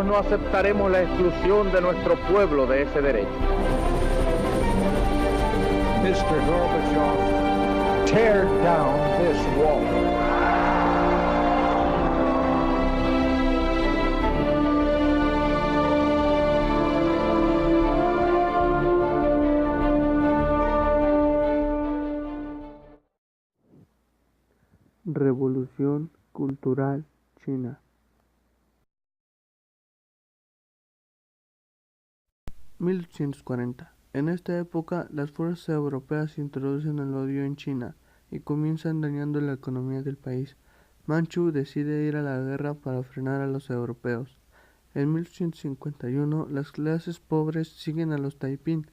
nosotros no aceptaremos la exclusión de nuestro pueblo de ese derecho. Mr. Gorbachev, tear down this wall. Revolución cultural china. 1840. En esta época, las fuerzas europeas introducen el odio en China y comienzan dañando la economía del país. Manchu decide ir a la guerra para frenar a los europeos. En 1851, las clases pobres siguen a los Taiping,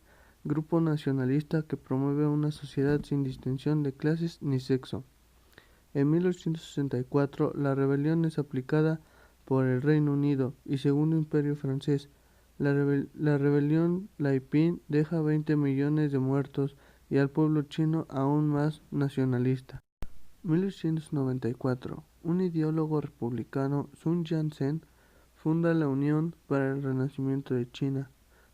grupo nacionalista que promueve una sociedad sin distinción de clases ni sexo. En 1864, la rebelión es aplicada por el Reino Unido y Segundo Imperio francés. La rebelión Taiping deja 20 millones de muertos y al pueblo chino aún más nacionalista. 1894. Un ideólogo republicano, Sun Yat-sen, funda la Unión para el Renacimiento de China,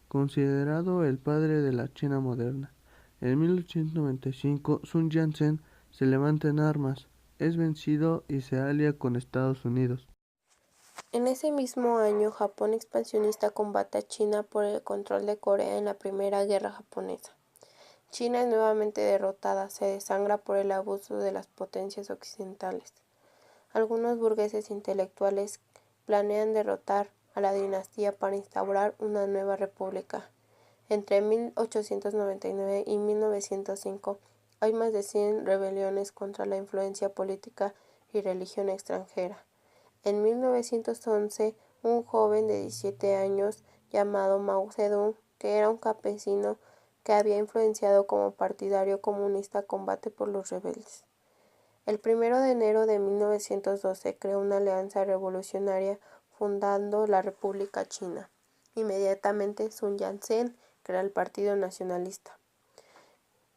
considerado el padre de la China moderna. En 1895, Sun Yat-sen se levanta en armas, es vencido y se alia con Estados Unidos. En ese mismo año, Japón expansionista combate a China por el control de Corea en la Primera Guerra Japonesa. China es nuevamente derrotada, se desangra por el abuso de las potencias occidentales. Algunos burgueses intelectuales planean derrotar a la dinastía para instaurar una nueva república. Entre 1899 y 1905 hay más de 100 rebeliones contra la influencia política y religión extranjera. En 1911, un joven de 17 años llamado Mao Zedong, que era un campesino que había influenciado como partidario comunista, combate por los rebeldes. El 1 de enero de 1912 creó una alianza revolucionaria fundando la República China. Inmediatamente Sun Yat-sen crea el Partido Nacionalista.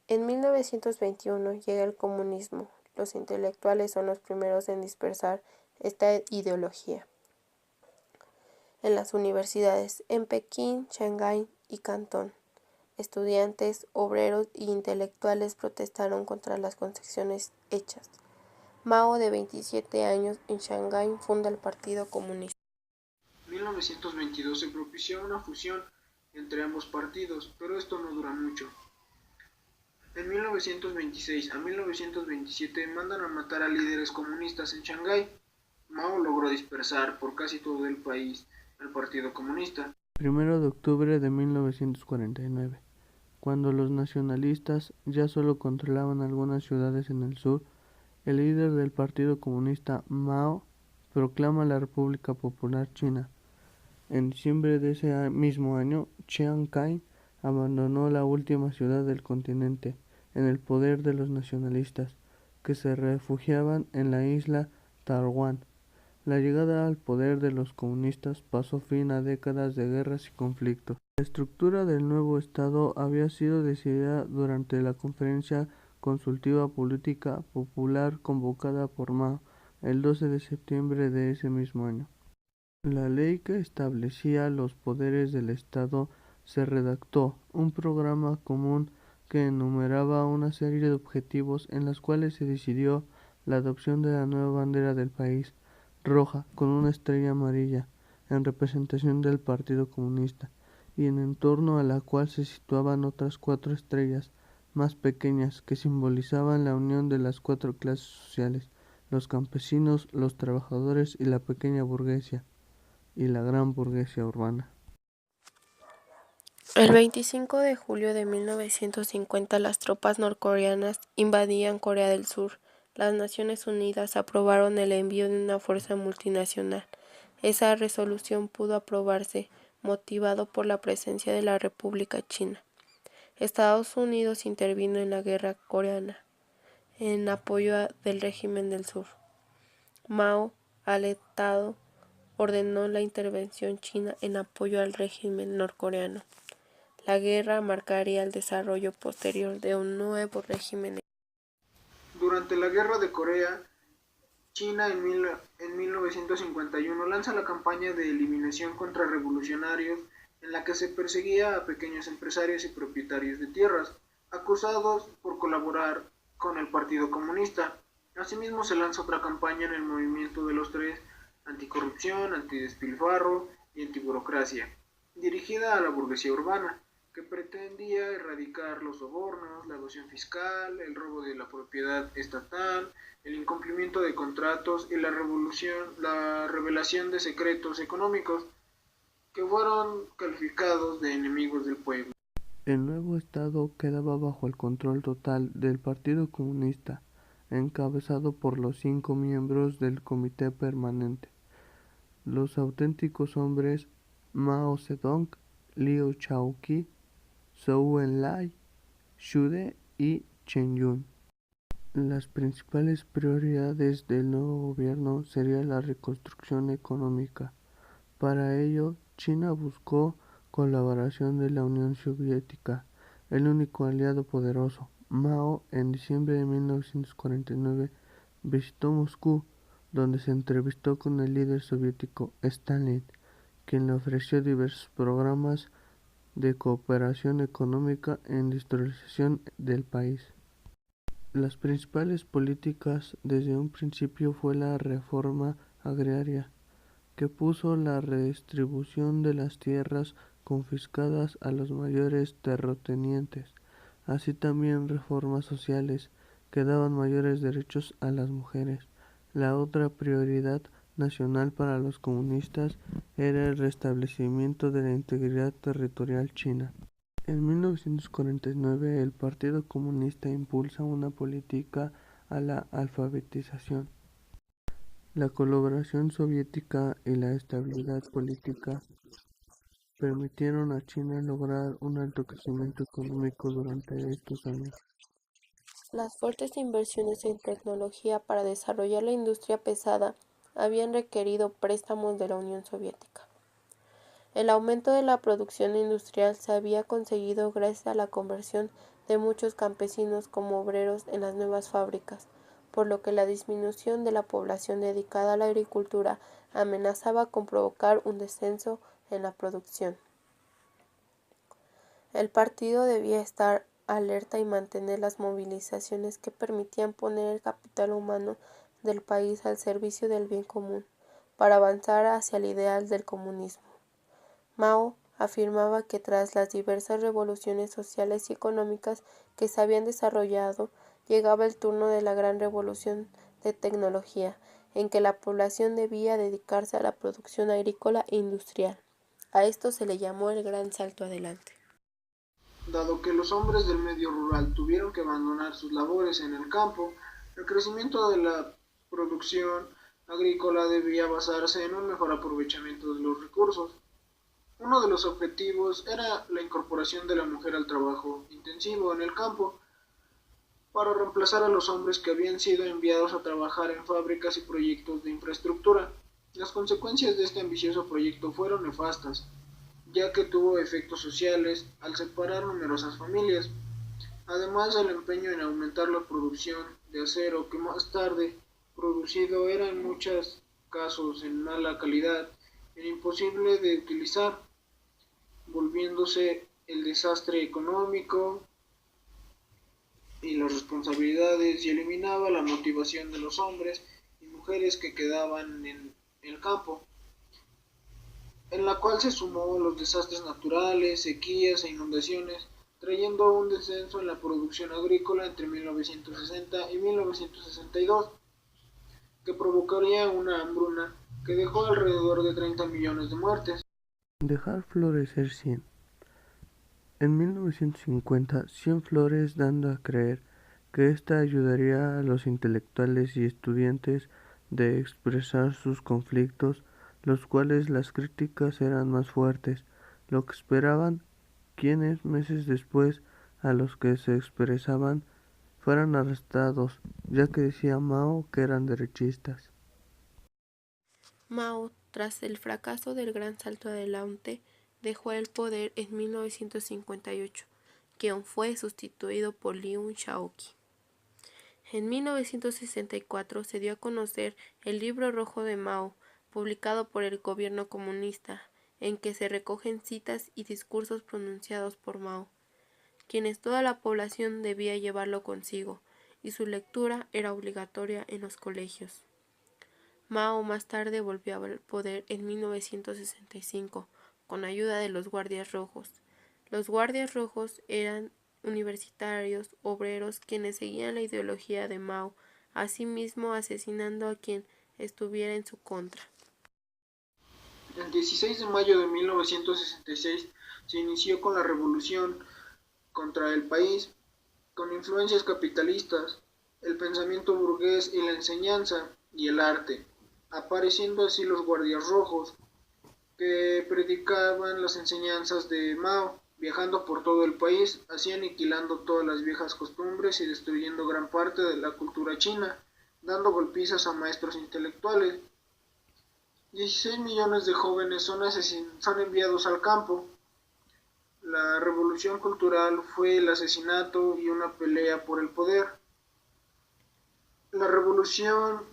En 1921 llega el comunismo. Los intelectuales son los primeros en dispersar esta ideología. En las universidades en Pekín, Shanghái y Cantón, estudiantes, obreros e intelectuales protestaron contra las concesiones hechas. Mao, de 27 años, en Shanghái funda el Partido Comunista. En 1922 se propició una fusión entre ambos partidos, pero esto no dura mucho. En 1926 a 1927 mandan a matar a líderes comunistas en Shanghái. Mao logró dispersar por casi todo el país al Partido Comunista. 1 de octubre de 1949, cuando los nacionalistas ya solo controlaban algunas ciudades en el sur, el líder del Partido Comunista, Mao, proclama la República Popular China. En diciembre de ese mismo año, Chiang Kai abandonó la última ciudad del continente en el poder de los nacionalistas, que se refugiaban en la isla Taiwán. La llegada al poder de los comunistas pasó fin a décadas de guerras y conflictos. La estructura del nuevo Estado había sido decidida durante la Conferencia Consultiva Política Popular convocada por Mao el 12 de septiembre de ese mismo año. La ley que establecía los poderes del Estado se redactó, un programa común que enumeraba una serie de objetivos en los cuales se decidió la adopción de la nueva bandera del país, roja con una estrella amarilla, en representación del Partido Comunista, y en torno a la cual se situaban otras 4 estrellas más pequeñas que simbolizaban la unión de las 4 clases sociales: los campesinos, los trabajadores y la pequeña burguesía, y la gran burguesía urbana. El 25 de julio de 1950 las tropas norcoreanas invadían Corea del Sur. Las Naciones Unidas aprobaron el envío de una fuerza multinacional. Esa resolución pudo aprobarse, motivado por la presencia de la República China. Estados Unidos intervino en la guerra coreana, en apoyo del régimen del sur. Mao, alertado, ordenó la intervención china en apoyo al régimen norcoreano. La guerra marcaría el desarrollo posterior de un nuevo régimen. Durante la Guerra de Corea, China en 1951 lanza la campaña de eliminación contra revolucionarios en la que se perseguía a pequeños empresarios y propietarios de tierras, acusados por colaborar con el Partido Comunista. Asimismo se lanza otra campaña en el movimiento de los tres: anticorrupción, antidespilfarro y antiburocracia, dirigida a la burguesía urbana, que pretendía erradicar los sobornos, la evasión fiscal, el robo de la propiedad estatal, el incumplimiento de contratos y la revelación de secretos económicos, que fueron calificados de enemigos del pueblo. El nuevo Estado quedaba bajo el control total del Partido Comunista, encabezado por los 5 miembros del Comité Permanente, los auténticos hombres Mao Zedong, Liu Shaoqi, Zhou Enlai, Xu De y Chen Yun. Las principales prioridades del nuevo gobierno sería la reconstrucción económica. Para ello, China buscó colaboración de la Unión Soviética, el único aliado poderoso. Mao, en diciembre de 1949, visitó Moscú, donde se entrevistó con el líder soviético Stalin, quien le ofreció diversos programas de cooperación económica en industrialización del país. Las principales políticas desde un principio fue la reforma agraria, que puso la redistribución de las tierras confiscadas a los mayores terratenientes, así también reformas sociales que daban mayores derechos a las mujeres. La otra prioridad nacional para los comunistas era el restablecimiento de la integridad territorial china. En 1949 el Partido Comunista impulsa una política a la alfabetización. La colaboración soviética y la estabilidad política permitieron a China lograr un alto crecimiento económico durante estos años. Las fuertes inversiones en tecnología para desarrollar la industria pesada habían requerido préstamos de la Unión Soviética. El aumento de la producción industrial se había conseguido gracias a la conversión de muchos campesinos como obreros en las nuevas fábricas, por lo que la disminución de la población dedicada a la agricultura amenazaba con provocar un descenso en la producción. El partido debía estar alerta y mantener las movilizaciones que permitían poner el capital humano del país al servicio del bien común, para avanzar hacia el ideal del comunismo. Mao afirmaba que tras las diversas revoluciones sociales y económicas que se habían desarrollado, llegaba el turno de la gran revolución de tecnología, en que la población debía dedicarse a la producción agrícola e industrial. A esto se le llamó el gran salto adelante. Dado que los hombres del medio rural tuvieron que abandonar sus labores en el campo, el crecimiento de la producción agrícola debía basarse en un mejor aprovechamiento de los recursos. Uno de los objetivos era la incorporación de la mujer al trabajo intensivo en el campo, para reemplazar a los hombres que habían sido enviados a trabajar en fábricas y proyectos de infraestructura. Las consecuencias de este ambicioso proyecto fueron nefastas, ya que tuvo efectos sociales al separar numerosas familias. Además, el empeño en aumentar la producción de acero, que más tarde producido era en muchos casos en mala calidad, era imposible de utilizar, volviéndose el desastre económico y las responsabilidades, y eliminaba la motivación de los hombres y mujeres que quedaban en el campo, en la cual se sumó los desastres naturales, sequías e inundaciones, trayendo un descenso en la producción agrícola entre 1960 y 1962, que provocaría una hambruna que dejó alrededor de 30 millones de muertes. Dejar florecer 100. En 1950, Cienflores dando a creer que ésta ayudaría a los intelectuales y estudiantes de expresar sus conflictos, los cuales las críticas eran más fuertes, lo que esperaban quienes meses después a los que se expresaban fueran arrestados, ya que decía Mao que eran derechistas. Mao, tras el fracaso del gran salto adelante, dejó el poder en 1958, quien fue sustituido por Liu Shaoqi. En 1964 se dio a conocer el Libro Rojo de Mao, publicado por el gobierno comunista, en que se recogen citas y discursos pronunciados por Mao, quienes toda la población debía llevarlo consigo, y su lectura era obligatoria en los colegios. Mao más tarde volvió al poder en 1965, con ayuda de los Guardias Rojos. Los Guardias Rojos eran universitarios, obreros, quienes seguían la ideología de Mao, asimismo asesinando a quien estuviera en su contra. El 16 de mayo de 1966 se inició con la revolución contra el país, con influencias capitalistas, el pensamiento burgués y la enseñanza y el arte, apareciendo así los Guardias Rojos, que predicaban las enseñanzas de Mao, viajando por todo el país, así aniquilando todas las viejas costumbres y destruyendo gran parte de la cultura china, dando golpizas a maestros intelectuales. 16 millones de jóvenes son enviados al campo. La revolución cultural fue el asesinato y una pelea por el poder. La revolución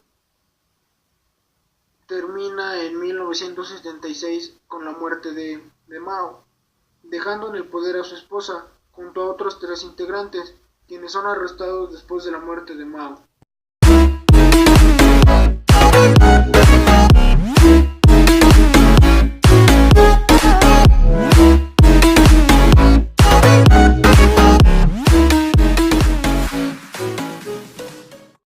termina en 1976 con la muerte de Mao, dejando en el poder a su esposa, junto a otros 3 integrantes, quienes son arrestados después de la muerte de Mao.